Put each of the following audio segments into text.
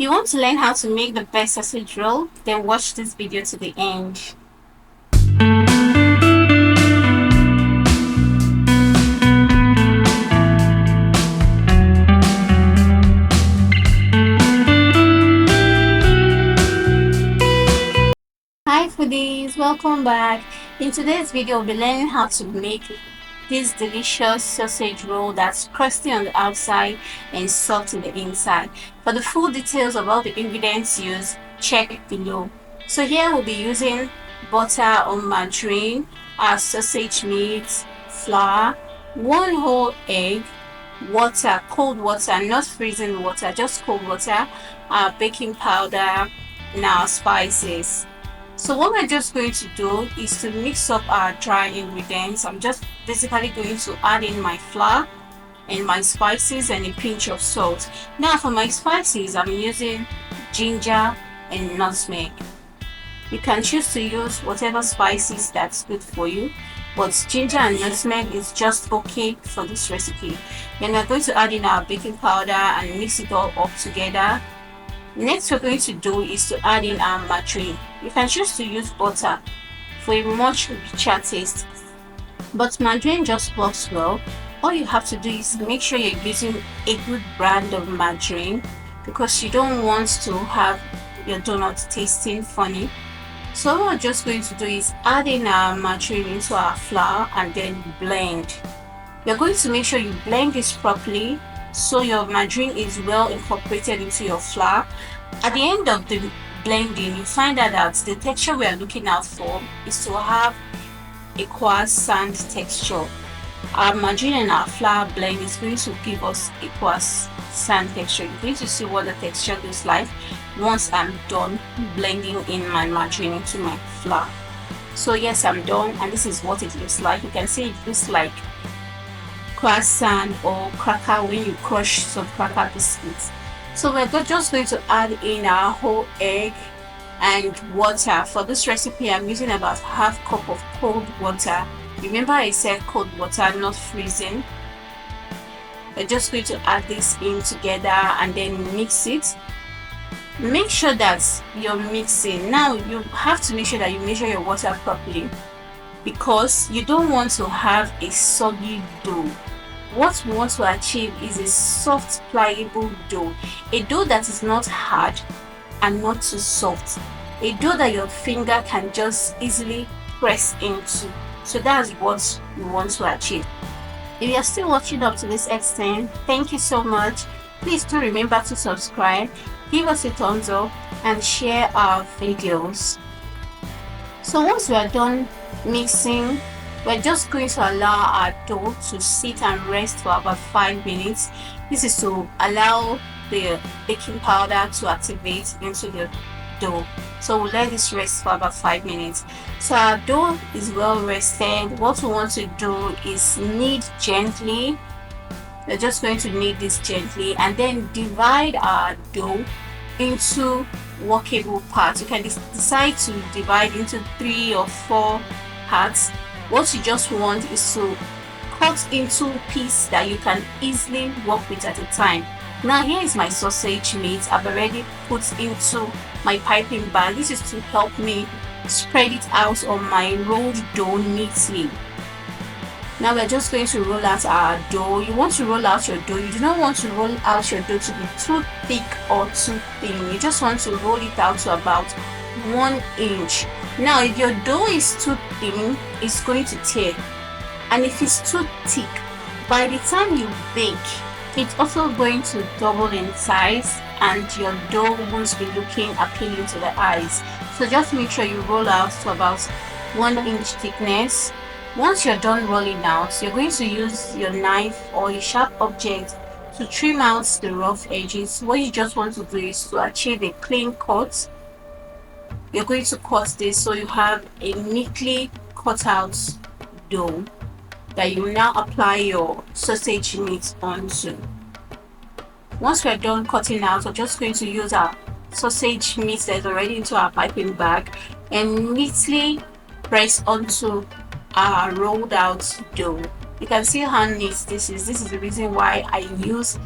You want to learn how to make the best sausage roll? Then watch this video to the end. Hi foodies, welcome back. In today's video, we'll be learning how to make this delicious sausage roll that's crusty on the outside and soft on the inside. For the full details of all the ingredients used, check below. So here we'll be using butter or margarine, our sausage meat, flour, 1 whole egg, water, cold water, not freezing water, just cold water, our baking powder, and our spices. So what we're just going to do is to mix up our dry ingredients. I'm just basically going to add in my flour and my spices and a pinch of salt. Now for my spices, I'm using ginger and nutmeg. You can choose to use whatever spices that's good for you, but ginger and nutmeg is just okay for this recipe. Then we're going to add in our baking powder and mix it all up together. Next we're going to do is to add in our margarine. You can choose to use butter for a much richer taste, but margarine just works well. All you have to do is make sure you're using a good brand of margarine, because you don't want to have your donut tasting funny. So what we're just going to do is add in our margarine into our flour and then blend. You're going to make sure you blend this properly so your margarine is well incorporated into your flour. At the end of the blending, you find out that the texture we are looking out for is to have a quartz sand texture. Our margarine and our flour blend is going to give us a quartz sand texture. You're going to see what the texture looks like once I'm done blending in my margarine into my flour. So yes, I'm done, and this is what it looks like. You can see it looks like croissant or cracker when you crush some cracker biscuits. So we're just going to add in our whole egg and water. For this recipe, I'm using about half cup of cold water. Remember I said cold water, not freezing. We're just going to add this in together and then mix it. Make sure that you're mixing. Now you have to make sure that you measure your water properly, because you don't want to have a soggy dough. What we want to achieve is a soft, pliable dough. A dough that is not hard and not too soft. A dough that your finger can just easily press into. So that's what we want to achieve. If you are still watching up to this extent, thank you so much. Please do remember to subscribe, give us a thumbs up, and share our videos. So once we are done mixing, we're just going to allow our dough to sit and rest for about 5 minutes. This is to allow the baking powder to activate into the dough. So we'll let this rest for about 5 minutes. So our dough is well rested. What we want to do is knead gently. We're just going to knead this gently and then divide our dough into workable parts. You can decide to divide into 3 or 4 parts. What you just want is to cut into pieces that you can easily work with at a time. Now here is my sausage meat. I've already put into my piping bag. This is to help me spread it out on my rolled dough neatly. Now we're just going to roll out our dough. You want to roll out your dough. You do not want to roll out your dough to be too thick or too thin. You just want to roll it out to about 1 inch. Now if your dough is too thin, it's going to tear, and if it's too thick, by the time you bake, it's also going to double in size and your dough won't be looking appealing to the eyes. So just make sure you roll out to about 1 inch thickness. Once you're done rolling out, you're going to use your knife or a sharp object to trim out the rough edges. What you just want to do is to achieve a clean cut. You're going to cut this so you have a neatly cut out dough that you will now apply your sausage meat onto. Once we're done cutting out, we're just going to use our sausage meat that's already into our piping bag and neatly press onto our rolled out dough. You can see how neat this is. This is the reason why I use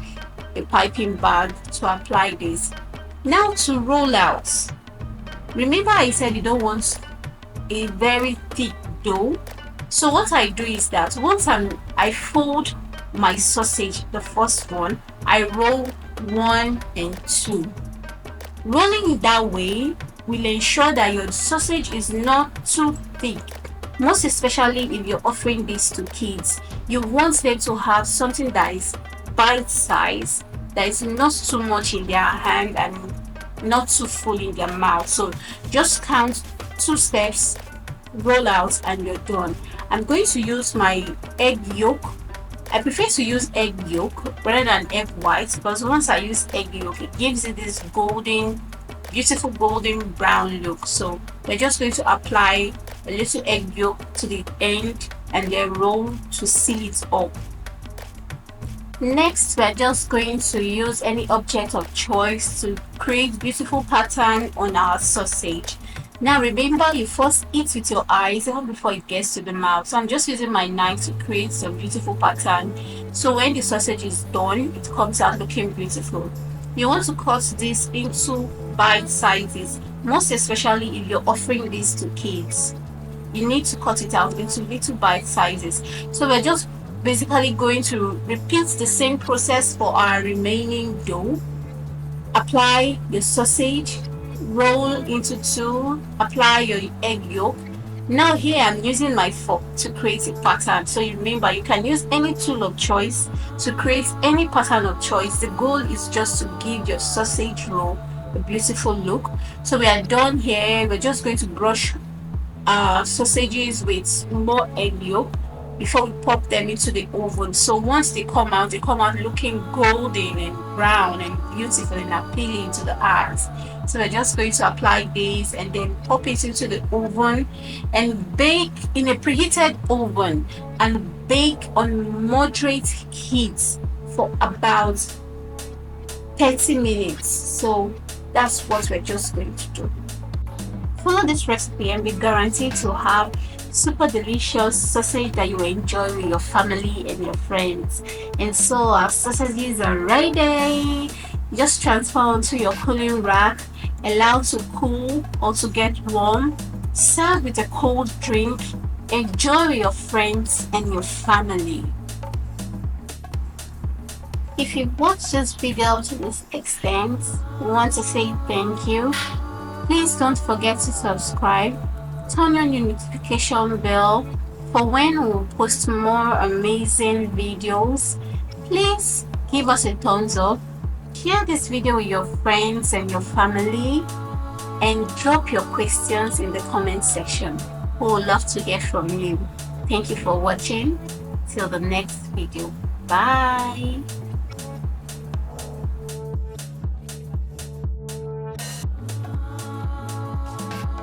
a piping bag to apply this. Now to roll out. Remember I said you don't want a very thick dough. So what I do is that once I fold my sausage, the first one, I roll 1 and 2. Rolling it that way will ensure that your sausage is not too thick. Most especially if you're offering this to kids, you want them to have something that is bite size, that is not too much in their hand and not too full in their mouth. So just count 2 steps, roll out, and you're done. I'm going to use my egg yolk. I prefer to use egg yolk rather than egg white, because once I use egg yolk, it gives it this golden, beautiful golden brown look. So we're just going to apply a little egg yolk to the end and then roll to seal it up. Next, we're just going to use any object of choice to create beautiful pattern on our sausage. Now remember, you first eat with your eyes even before it gets to the mouth. So I'm just using my knife to create some beautiful pattern. So when the sausage is done, it comes out looking beautiful. You want to cut this into bite sizes, most especially if you're offering this to kids. You need to cut it out into little bite sizes. So we're just basically going to repeat the same process for our remaining dough. Apply the sausage, roll into 2, apply your egg yolk. Now here I'm using my fork to create a pattern. So you remember, you can use any tool of choice to create any pattern of choice. The goal is just to give your sausage roll a beautiful look. So we are done here. We're just going to brush our sausages with more egg yolk before we pop them into the oven. So once they come out looking golden and brown and beautiful and appealing to the eyes. So we're just going to apply this and then pop it into the oven and bake in a preheated oven, and bake on moderate heat for about 30 minutes. So that's what we're just going to do. Follow this recipe and be guaranteed to have super delicious sausage that you enjoy with your family and your friends. And so our sausages are ready. Just transfer onto your cooling rack, allow to cool or to get warm, serve with a cold drink, enjoy with your friends and your family. If you watched this video to this extent, we want to say thank you. Please don't forget to subscribe, turn on your notification bell for when we will post more amazing videos. Please give us a thumbs up, share this video with your friends and your family, and drop your questions in the comment section. We would love to hear from you. Thank you for watching. Till the next video. Bye.